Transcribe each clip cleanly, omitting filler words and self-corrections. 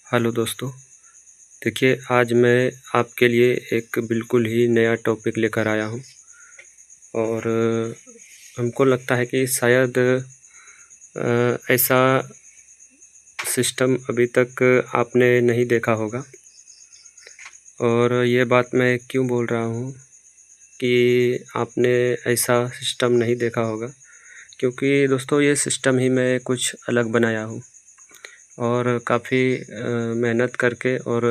Hello दोस्तों, देखिए आज मैं आपके लिए एक बिल्कुल ही नया टॉपिक लेकर आया हूँ और हमको लगता है कि शायद ऐसा सिस्टम अभी तक आपने नहीं देखा होगा। और ये बात मैं क्यों बोल रहा हूँ कि आपने ऐसा सिस्टम नहीं देखा होगा, क्योंकि दोस्तों ये सिस्टम ही मैं कुछ अलग बनाया हूँ और काफ़ी मेहनत करके और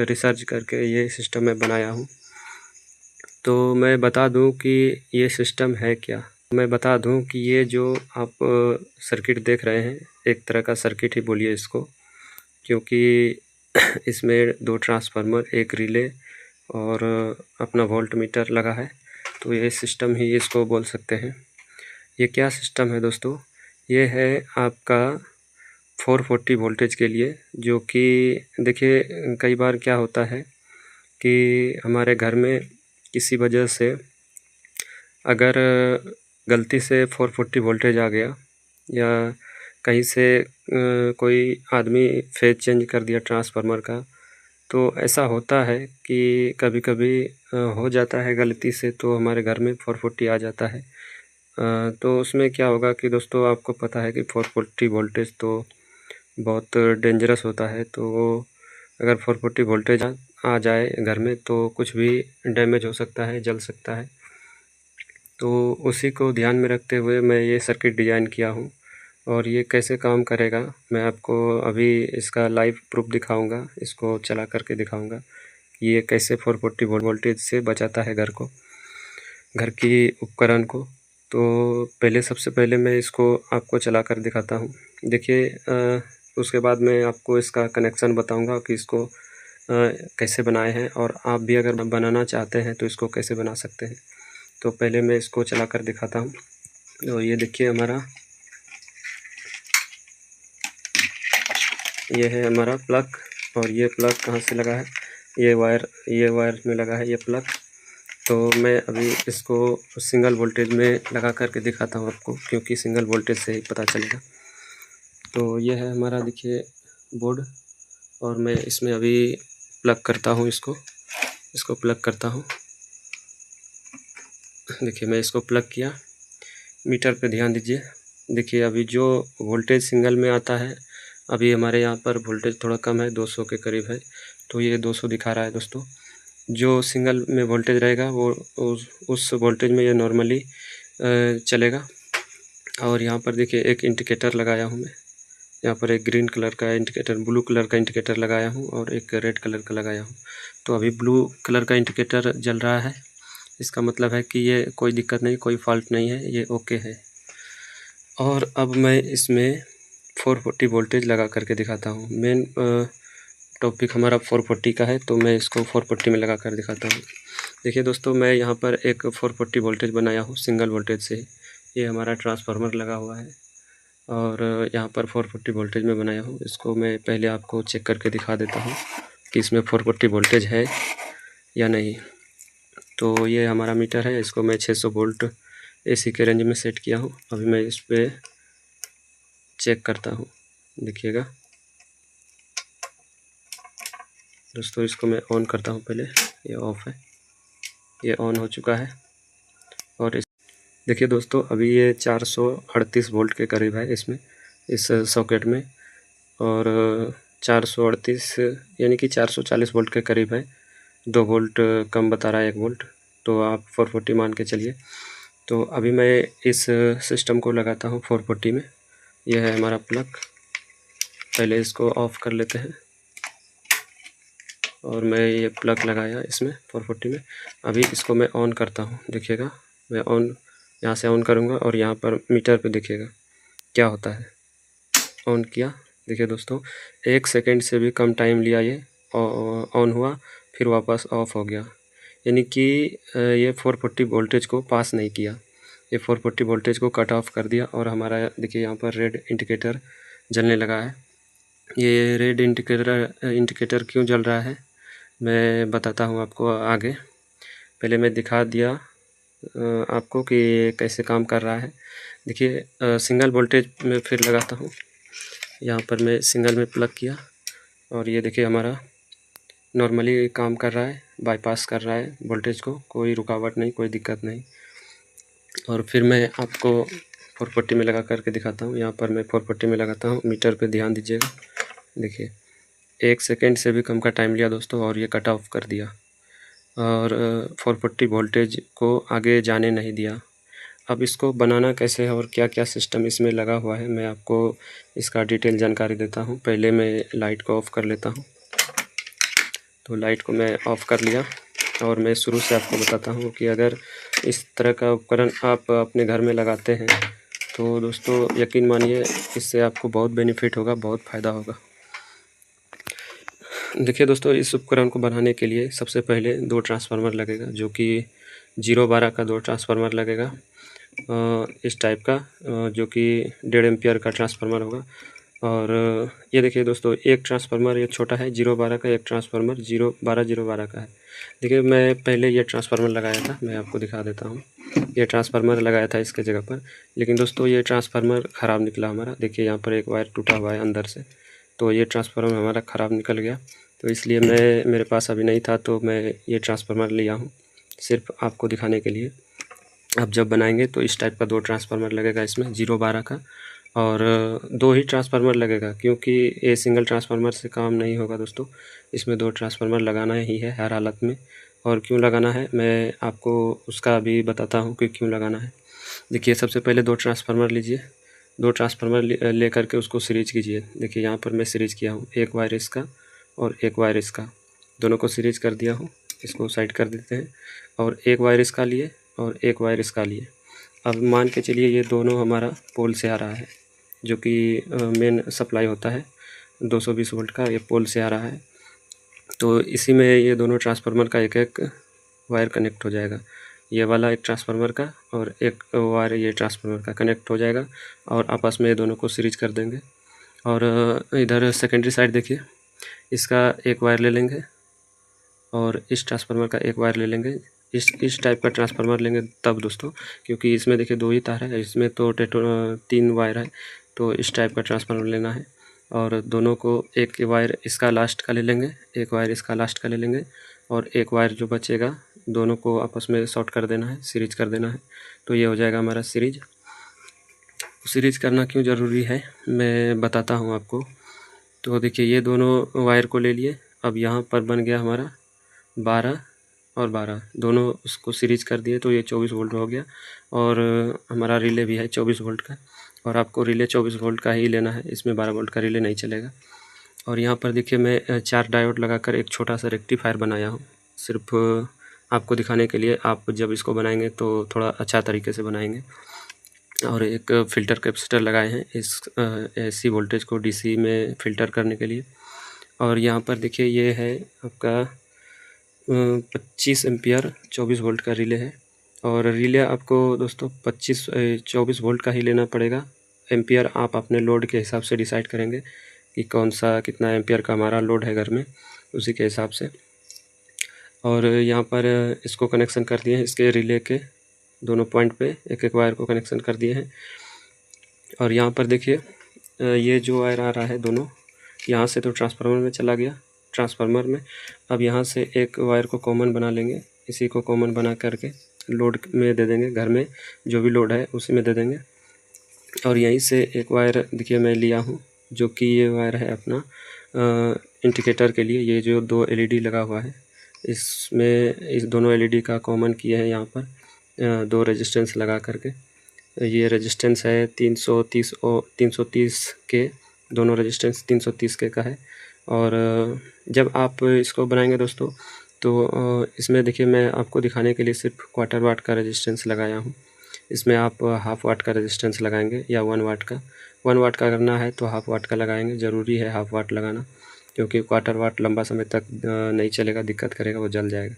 रिसर्च करके ये सिस्टम मैं बनाया हूँ। तो मैं बता दूं कि ये सिस्टम है क्या। मैं बता दूं कि ये जो आप सर्किट देख रहे हैं, एक तरह का सर्किट ही बोलिए इसको, क्योंकि इसमें 2 ट्रांसफार्मर, एक रिले और अपना वोल्ट मीटर लगा है। तो ये सिस्टम ही इसको बोल सकते हैं। ये क्या सिस्टम है दोस्तों? ये है आपका 440 वोल्टेज के लिए, जो कि देखिए कई बार क्या होता है कि हमारे घर में किसी वजह से अगर गलती से 440 वोल्टेज आ गया या कहीं से कोई आदमी फेज चेंज कर दिया ट्रांसफार्मर का, तो ऐसा होता है कि कभी-कभी हो जाता है गलती से, तो हमारे घर में 440 आ जाता है। तो उसमें क्या होगा कि दोस्तों आपको पता है कि 440 वोल्टेज तो बहुत डेंजरस होता है। तो अगर 440 वोल्टेज आ जाए घर में तो कुछ भी डैमेज हो सकता है, जल सकता है। तो उसी को ध्यान में रखते हुए मैं ये सर्किट डिज़ाइन किया हूँ और ये कैसे काम करेगा मैं आपको अभी इसका लाइव प्रूफ दिखाऊंगा, इसको चला करके दिखाऊंगा कि ये कैसे 440 वोल्टेज से बचाता है घर की उपकरण को। तो पहले सबसे पहले मैं इसको आपको चला कर दिखाता हूँ। देखिए उसके बाद मैं आपको इसका कनेक्शन बताऊंगा कि इसको कैसे बनाए हैं, और आप भी अगर बनाना चाहते हैं तो इसको कैसे बना सकते हैं। तो पहले मैं इसको चला कर दिखाता हूँ। तो ये देखिए ये है हमारा प्लग, और ये प्लग कहाँ से लगा है, ये वायर में लगा है ये प्लग। तो मैं अभी इसको सिंगल वोल्टेज में लगा करके दिखाता हूँ आपको, क्योंकि सिंगल वोल्टेज से ही पता चलेगा। तो ये है हमारा देखिए बोर्ड, और मैं इसमें अभी प्लग करता हूँ, इसको प्लग करता हूँ। देखिए मैं इसको प्लग किया। मीटर पे ध्यान दीजिए। देखिए अभी जो वोल्टेज सिंगल में आता है, अभी हमारे यहाँ पर वोल्टेज थोड़ा कम है, 200 के करीब है, तो ये 200 दिखा रहा है दोस्तों। जो सिंगल में वोल्टेज रहेगा वो उस वोल्टेज में ये नॉर्मली चलेगा। और यहाँ पर देखिए एक इंडिकेटर लगाया हूँ मैं, यहाँ पर एक ग्रीन कलर का इंडिकेटर, ब्लू कलर का इंडिकेटर लगाया हूँ और एक रेड कलर का लगाया हूँ। तो अभी ब्लू कलर का इंडिकेटर जल रहा है, इसका मतलब है कि ये कोई दिक्कत नहीं, कोई फॉल्ट नहीं है, ये ओके है। और अब मैं इसमें 440 वोल्टेज लगा करके दिखाता हूँ। मेन टॉपिक हमारा 440 का है, तो मैं इसको 440 में लगा कर दिखाता हूँ। देखिए दोस्तों मैं यहाँ पर एक 440 वोल्टेज बनाया हूँ सिंगल वोल्टेज से। ये हमारा ट्रांसफार्मर लगा हुआ है और यहाँ पर 440 वोल्टेज में बनाया हूँ। इसको मैं पहले आपको चेक करके दिखा देता हूँ कि इसमें 440 वोल्टेज है या नहीं। तो ये हमारा मीटर है, इसको मैं 600 वोल्ट AC के रेंज में सेट किया हूँ। अभी मैं इस पर चेक करता हूँ, देखिएगा दोस्तों। इसको मैं ऑन करता हूँ पहले, ये ऑफ है, ये ऑन हो चुका है। और देखिए दोस्तों अभी ये 438 वोल्ट के करीब है इसमें, इस सॉकेट में, और 438 यानी कि 440 वोल्ट के करीब है। 2 वोल्ट कम बता रहा है, 1 वोल्ट, तो आप 440 मान के चलिए। तो अभी मैं इस सिस्टम को लगाता हूँ 440 में। यह है हमारा प्लग, पहले इसको ऑफ़ कर लेते हैं। और मैं ये प्लग लगाया इसमें 440 में। अभी इसको मैं ऑन करता हूँ, देखिएगा मैं ऑन यहाँ से ऑन करूँगा और यहाँ पर मीटर पे देखिएगा क्या होता है। ऑन किया, देखिए दोस्तों 1 सेकंड से भी कम टाइम लिया, ये ऑन हुआ फिर वापस ऑफ हो गया। यानी कि ये 440 वोल्टेज को पास नहीं किया, ये 440 वोल्टेज को कट ऑफ कर दिया। और हमारा देखिए यहाँ पर रेड इंडिकेटर जलने लगा है। ये रेड इंडिकेटर क्यों जल रहा है मैं बताता हूँ आपको आगे। पहले मैं दिखा दिया आपको कि ये कैसे काम कर रहा है। देखिए सिंगल वोल्टेज में फिर लगाता हूँ। यहाँ पर मैं सिंगल में प्लग किया, और ये देखिए हमारा नॉर्मली काम कर रहा है, बाईपास कर रहा है वोल्टेज को, कोई रुकावट नहीं, कोई दिक्कत नहीं। और फिर मैं आपको 440 में लगा करके दिखाता हूँ। यहाँ पर मैं 440 में लगाता हूँ, मीटर पे ध्यान दीजिएगा। देखिए 1 सेकेंड से भी कम का टाइम लिया दोस्तों और ये कट ऑफ कर दिया और 440 वोल्टेज को आगे जाने नहीं दिया। अब इसको बनाना कैसे है और क्या क्या सिस्टम इसमें लगा हुआ है, मैं आपको इसका डिटेल जानकारी देता हूँ। पहले मैं लाइट को ऑफ़ कर लेता हूँ। तो लाइट को मैं ऑफ़ कर लिया और मैं शुरू से आपको बताता हूँ कि अगर इस तरह का उपकरण आप अपने घर में लगाते हैं तो दोस्तों यकीन मानिए इससे आपको बहुत बेनिफिट होगा, बहुत फ़ायदा होगा। देखिए दोस्तों, इस उपकरण को बनाने के लिए सबसे पहले 2 ट्रांसफार्मर लगेगा, जो कि 0-12 का 2 ट्रांसफार्मर लगेगा इस टाइप का, जो कि 1.5 एम्पियर का ट्रांसफार्मर होगा। और ये देखिए दोस्तों, एक ट्रांसफार्मर ये छोटा है 0-12 का, एक ट्रांसफार्मर 0-12 का है। देखिए मैं पहले ये ट्रांसफार्मर लगाया था, मैं आपको दिखा देता हूँ। ये ट्रांसफार्मर लगाया था इसके जगह पर, लेकिन दोस्तों ये ट्रांसफार्मर ख़राब निकला हमारा। देखिए यहाँ पर एक वायर टूटा हुआ है अंदर से, तो ये ट्रांसफार्मर हमारा ख़राब निकल गया। तो इसलिए मेरे पास अभी नहीं था, तो मैं ये ट्रांसफार्मर लिया हूँ सिर्फ आपको दिखाने के लिए। आप जब बनाएंगे तो इस टाइप का 2 ट्रांसफार्मर लगेगा इसमें 0-12 का, और 2 ही ट्रांसफार्मर लगेगा, क्योंकि ये सिंगल ट्रांसफार्मर से काम नहीं होगा दोस्तों। इसमें 2 ट्रांसफार्मर लगाना ही है हर हालत में। और क्यों लगाना है मैं आपको उसका भी बताता हूँ कि क्यों लगाना है। देखिए सबसे पहले 2 ट्रांसफार्मर लीजिए, 2 ट्रांसफार्मर ले करके उसको सीरीज कीजिए। देखिए यहाँ पर मैं सीरीज किया हूँ, एक वायर इसका और एक वायर इसका, दोनों को सीरीज कर दिया हूँ। इसको साइड कर देते हैं और एक वायर इसका लिए और एक वायर इसका लिए। अब मान के चलिए ये दोनों हमारा पोल से आ रहा है, जो कि मेन सप्लाई होता है 220 वोल्ट का, ये पोल से आ रहा है। तो इसी में ये दोनों ट्रांसफार्मर का एक एक वायर कनेक्ट हो जाएगा। ये वाला एक ट्रांसफार्मर का और एक वायर ये ट्रांसफार्मर का कनेक्ट हो जाएगा और आपस में ये दोनों को सीरीज कर देंगे। और इधर सेकेंडरी साइड देखिए, इसका एक वायर ले लेंगे और इस ट्रांसफार्मर का एक वायर ले लेंगे। इस टाइप का ट्रांसफार्मर लेंगे तब दोस्तों, क्योंकि इसमें देखिए 2 ही तार है, इसमें तो 3 वायर है। तो इस टाइप का ट्रांसफार्मर लेना है और दोनों को एक वायर इसका लास्ट का ले लेंगे, एक वायर इसका लास्ट का ले लेंगे और एक वायर जो बचेगा दोनों को आपस में शॉर्ट कर देना है, सीरीज कर देना है। तो ये हो जाएगा हमारा सीरीज। सीरीज करना क्यों ज़रूरी है मैं बताता हूँ आपको। तो देखिए ये दोनों वायर को ले लिए, अब यहाँ पर बन गया हमारा 12 और 12, दोनों उसको सीरीज कर दिए तो ये 24 वोल्ट हो गया। और हमारा रिले भी है 24 वोल्ट का, और आपको रिले 24 वोल्ट का ही लेना है, इसमें 12 वोल्ट का रिले नहीं चलेगा। और यहाँ पर देखिए मैं 4 डायोड लगाकर एक छोटा सा रेक्टिफायर बनाया हूँ, सिर्फ आपको दिखाने के लिए। आप जब इसको बनाएंगे तो थोड़ा अच्छा तरीके से बनाएंगे। और एक फ़िल्टर कैपेसिटर लगाए हैं इस AC वोल्टेज को DC में फ़िल्टर करने के लिए। और यहाँ पर देखिए ये है आपका 25 एम्पियर 24 वोल्ट का रिले है। और रिले आपको दोस्तों 24 वोल्ट का ही लेना पड़ेगा। एम्पियर आप अपने लोड के हिसाब से डिसाइड करेंगे कि कौन सा कितना एम्पियर का हमारा लोड है घर में, उसी के हिसाब से। और यहाँ पर इसको कनेक्शन कर दिए हैं, इसके रिले के दोनों पॉइंट पे एक एक वायर को कनेक्शन कर दिए हैं। और यहाँ पर देखिए ये जो वायर आ रहा है दोनों, यहाँ से तो ट्रांसफार्मर में चला गया, ट्रांसफार्मर में। अब यहाँ से एक वायर को कॉमन बना लेंगे, इसी को कॉमन बना करके लोड में दे देंगे, घर में जो भी लोड है उसी में दे देंगे। और यहीं से एक वायर देखिए मैं लिया हूँ, जो कि ये वायर है अपना इंडिकेटर के लिए। ये जो 2 LED लगा हुआ है, इसमें इस दोनों LED का कॉमन किए हैं यहाँ पर 2 रेजिस्टेंस लगा करके। ये रेजिस्टेंस है 330 और 330 के, दोनों रेजिस्टेंस 330 के का है। और जब आप इसको बनाएंगे दोस्तों तो इसमें देखिए मैं आपको दिखाने के लिए सिर्फ 1/4 वाट का रेजिस्टेंस लगाया हूँ। इसमें आप 1/2 वाट का रेजिस्टेंस लगाएंगे या 1 वाट का। 1 वाट का करना है तो 1/2 वाट का लगाएंगे, ज़रूरी है 1/2 वाट लगाना, क्योंकि 1/4 वाट लंबा समय तक नहीं चलेगा, दिक्कत करेगा, वो जल जाएगा।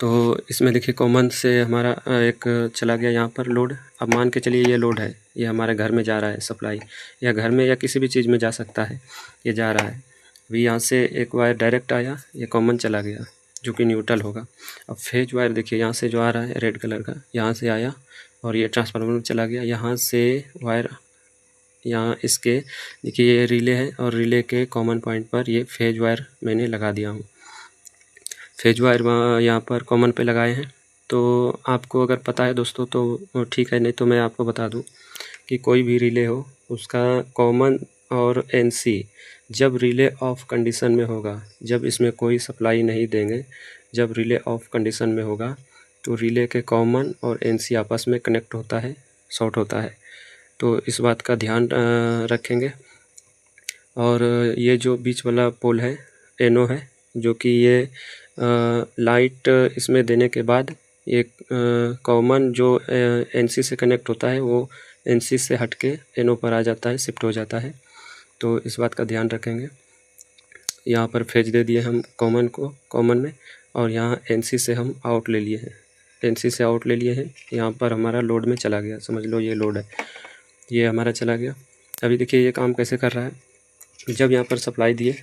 तो इसमें देखिए कॉमन से हमारा एक चला गया यहाँ पर लोड। अब मान के चलिए ये लोड है, ये हमारे घर में जा रहा है सप्लाई, या घर में या किसी भी चीज़ में जा सकता है, ये जा रहा है। अभी यहाँ से एक वायर डायरेक्ट आया, ये कॉमन चला गया, जो कि न्यूट्रल होगा। अब फेज वायर देखिए यहाँ से जो आ रहा है रेड कलर का, यहाँ से आया और ये ट्रांसफार्मर में चला गया। यहाँ से वायर यहाँ इसके देखिए ये रिले है और रिले के कॉमन पॉइंट पर ये फेज वायर मैंने लगा दिया हूँ। फेज वायर यहाँ पर कॉमन पे लगाए हैं। तो आपको अगर पता है दोस्तों तो ठीक है, नहीं तो मैं आपको बता दूँ कि कोई भी रिले हो उसका कॉमन और एनसी जब रिले ऑफ कंडीशन में होगा, जब इसमें कोई सप्लाई नहीं देंगे, जब रिले ऑफ कंडीशन में होगा तो रिले के कॉमन और एनसी आपस में कनेक्ट होता है, शॉर्ट होता है। तो इस बात का ध्यान रखेंगे। और ये जो बीच वाला पोल है एनो है, जो कि ये लाइट इसमें देने के बाद ये कॉमन जो एनसी से कनेक्ट होता है वो एनसी से हट के एनो पर आ जाता है, शिफ्ट हो जाता है। तो इस बात का ध्यान रखेंगे। यहाँ पर फेज दे दिए हम कॉमन में, और यहाँ एनसी से हम आउट ले लिए हैं, एनसी से आउट ले लिए हैं। यहाँ पर हमारा लोड में चला गया, समझ लो ये लोड है, ये हमारा चला गया। अभी देखिए ये काम कैसे कर रहा है। जब यहाँ पर सप्लाई दिए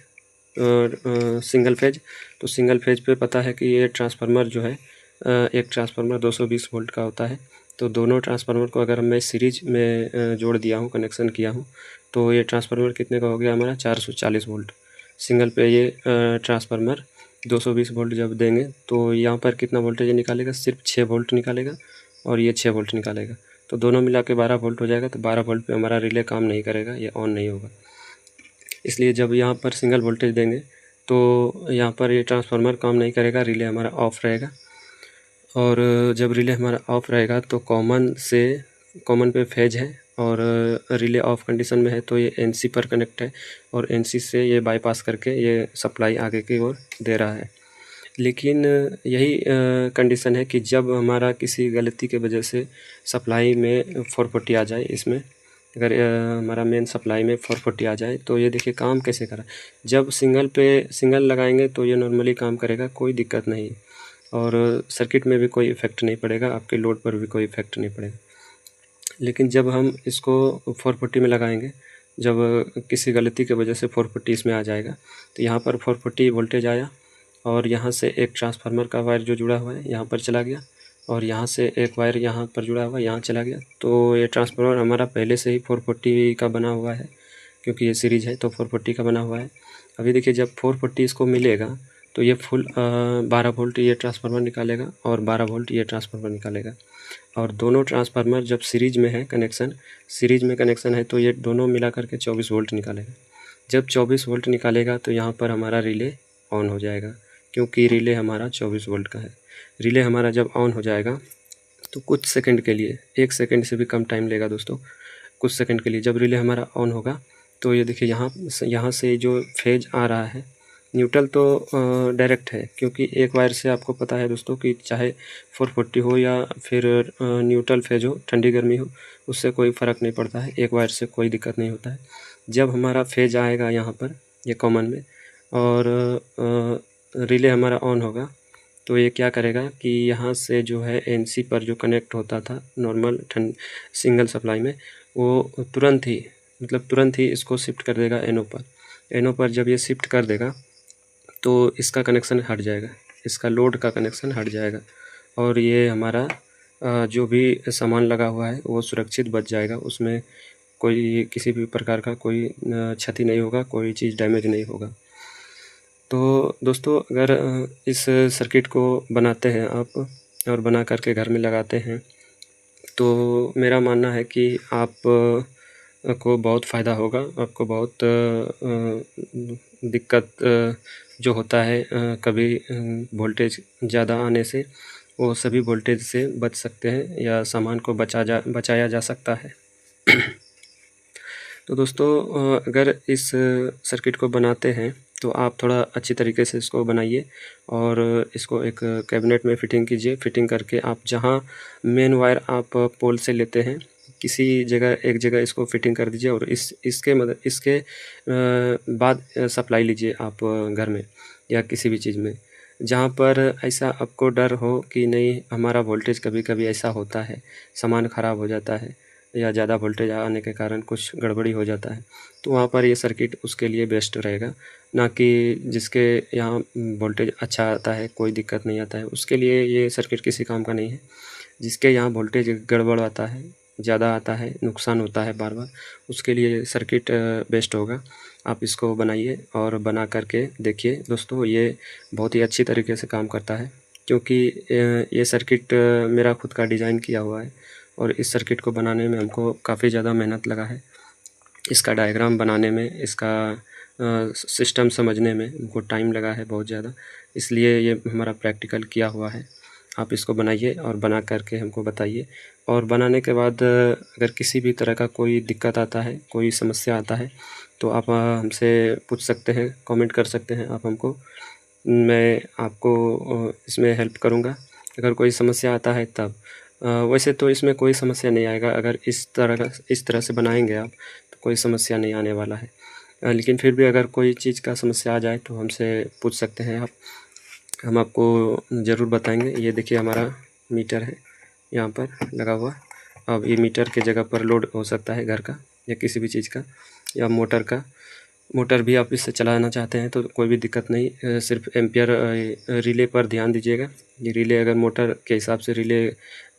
सिंगल फेज, तो सिंगल फेज पे पता है कि ये ट्रांसफार्मर जो है एक ट्रांसफार्मर 220 वोल्ट का होता है। तो दोनों ट्रांसफार्मर को अगर मैं सीरीज में जोड़ दिया हूँ, कनेक्शन किया हूँ, तो ये ट्रांसफार्मर कितने का हो गया हमारा 440 वोल्ट। सिंगल पे ये ट्रांसफार्मर 220 वोल्ट जब देंगे तो यहाँ पर कितना वोल्टेज निकालेगा, सिर्फ 6 वोल्ट निकालेगा और ये 6 वोल्ट निकालेगा। तो दोनों मिला के 12 वोल्ट हो जाएगा। तो 12 वोल्ट पे हमारा रिले काम नहीं करेगा, ये ऑन नहीं होगा। इसलिए जब यहाँ पर सिंगल वोल्टेज देंगे तो यहाँ पर ये ट्रांसफार्मर काम नहीं करेगा, रिले हमारा ऑफ रहेगा। और जब रिले हमारा ऑफ रहेगा तो कॉमन पे फेज है और रिले ऑफ कंडीशन में है तो ये एनसी पर कनेक्ट है और एनसी से ये बाईपास करके ये सप्लाई आगे की ओर दे रहा है। लेकिन यही कंडीशन है कि जब हमारा किसी गलती के वजह से सप्लाई में 440 आ जाए, इसमें अगर हमारा मेन सप्लाई में 440 आ जाए तो ये देखिए काम कैसे करा। जब सिंगल लगाएंगे तो ये नॉर्मली काम करेगा, कोई दिक्कत नहीं, और सर्किट में भी कोई इफ़ेक्ट नहीं पड़ेगा, आपके लोड पर भी कोई इफ़ेक्ट नहीं पड़ेगा। लेकिन जब हम इसको 440 में लगाएंगे, जब किसी गलती की वजह से 440 इसमें आ जाएगा, तो यहाँ पर 440 वोल्टेज आया और यहाँ से एक ट्रांसफार्मर का वायर जो जुड़ा हुआ है यहाँ पर चला गया और यहाँ से एक वायर यहाँ पर जुड़ा हुआ है यहाँ चला गया। तो ये ट्रांसफार्मर हमारा पहले से ही 440 का बना हुआ है, क्योंकि ये सीरीज है तो 440 का बना हुआ है। अभी देखिए जब 440 इसको मिलेगा तो ये फुल 12 वोल्ट ये ट्रांसफार्मर निकालेगा और 12 वोल्ट ये ट्रांसफार्मर निकालेगा। और दोनों ट्रांसफार्मर जब सीरीज में कनेक्शन है तो ये दोनों मिला करके 24 वोल्ट निकालेगा। जब 24 वोल्ट निकालेगा तो यहाँ पर हमारा रिले ऑन हो जाएगा, क्योंकि रिले हमारा 24 वोल्ट का है। रिले हमारा जब ऑन हो जाएगा तो कुछ सेकंड के लिए, 1 सेकंड से भी कम टाइम लेगा दोस्तों, कुछ सेकंड के लिए जब रिले हमारा ऑन होगा तो ये देखिए यहाँ से जो फेज आ रहा है, न्यूट्रल तो डायरेक्ट है, क्योंकि एक वायर से आपको पता है दोस्तों कि चाहे 440 हो या फिर न्यूट्रल फेज हो, ठंडी गर्मी हो, उससे कोई फ़र्क नहीं पड़ता है, एक वायर से कोई दिक्कत नहीं होता है। जब हमारा फेज आएगा यहाँ पर ये कॉमन में और रिले हमारा ऑन होगा तो ये क्या करेगा कि यहाँ से जो है एनसी पर जो कनेक्ट होता था नॉर्मल सिंगल सप्लाई में, वो तुरंत ही इसको शिफ्ट कर देगा एनो पर जब ये शिफ्ट कर देगा तो इसका कनेक्शन हट जाएगा, इसका लोड का कनेक्शन हट जाएगा और ये हमारा जो भी सामान लगा हुआ है वो सुरक्षित बच जाएगा, उसमें कोई किसी भी प्रकार का कोई क्षति नहीं होगा, कोई चीज़ डैमेज नहीं होगा। तो दोस्तों अगर इस सर्किट को बनाते हैं आप और बना करके घर में लगाते हैं तो मेरा मानना है कि आप को बहुत फ़ायदा होगा, आपको बहुत दिक्कत जो होता है कभी वोल्टेज ज़्यादा आने से, वो सभी वोल्टेज से बच सकते हैं या सामान को बचाया जा सकता है। तो दोस्तों अगर इस सर्किट को बनाते हैं तो आप थोड़ा अच्छी तरीके से इसको बनाइए और इसको एक कैबिनेट में फ़िटिंग कीजिए। फ़िटिंग करके आप जहां मेन वायर आप पोल से लेते हैं किसी जगह एक जगह इसको फ़िटिंग कर दीजिए और इसके बाद सप्लाई लीजिए आप घर में या किसी भी चीज़ में, जहाँ पर ऐसा आपको डर हो कि नहीं हमारा वोल्टेज कभी कभी ऐसा होता है, सामान ख़राब हो जाता है या ज़्यादा वोल्टेज आने के कारण कुछ गड़बड़ी हो जाता है, तो वहाँ पर ये सर्किट उसके लिए बेस्ट रहेगा। ना कि जिसके यहाँ वोल्टेज अच्छा आता है, कोई दिक्कत नहीं आता है, उसके लिए ये सर्किट किसी काम का नहीं है। जिसके यहाँ वोल्टेज गड़बड़ आता है ज़्यादा आता है, नुकसान होता है बार बार, उसके लिए सर्किट बेस्ट होगा। आप इसको बनाइए और बना करके देखिए दोस्तों, ये बहुत ही अच्छी तरीके से काम करता है, क्योंकि ये सर्किट मेरा खुद का डिज़ाइन किया हुआ है और इस सर्किट को बनाने में हमको काफ़ी ज़्यादा मेहनत लगा है। इसका डायग्राम बनाने में, इसका सिस्टम समझने में हमको टाइम लगा है बहुत ज़्यादा, इसलिए ये हमारा प्रैक्टिकल किया हुआ है। आप इसको बनाइए और बना करके हमको बताइए, और बनाने के बाद अगर किसी भी तरह का कोई दिक्कत आता है, कोई समस्या आता है, तो आप हमसे पूछ सकते हैं, कमेंट कर सकते हैं आप हमको। मैं आपको इसमें हेल्प करूँगा अगर कोई समस्या आता है तब। वैसे तो इसमें कोई समस्या नहीं आएगा, अगर इस तरह से बनाएंगे आप तो कोई समस्या नहीं आने वाला है। लेकिन फिर भी अगर कोई चीज़ का समस्या आ जाए तो हमसे पूछ सकते हैं आप, हम आपको ज़रूर बताएंगे। ये देखिए हमारा मीटर है यहाँ पर लगा हुआ। अब ये मीटर के जगह पर लोड हो सकता है घर का या किसी भी चीज़ का, या मोटर का। मोटर भी आप इससे चलाना चाहते हैं तो कोई भी दिक्कत नहीं, सिर्फ एम्पियर रिले पर ध्यान दीजिएगा। ये रिले, अगर मोटर के हिसाब से रिले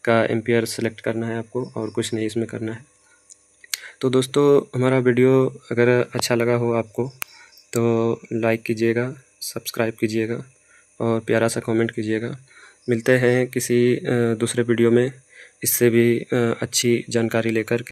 का एम्पियर सेलेक्ट करना है आपको, और कुछ नहीं इसमें करना है। तो दोस्तों, हमारा वीडियो अगर अच्छा लगा हो आपको तो लाइक कीजिएगा, सब्सक्राइब कीजिएगा और प्यारा सा कमेंट कीजिएगा। मिलते हैं किसी दूसरे वीडियो में इससे भी अच्छी जानकारी लेकर।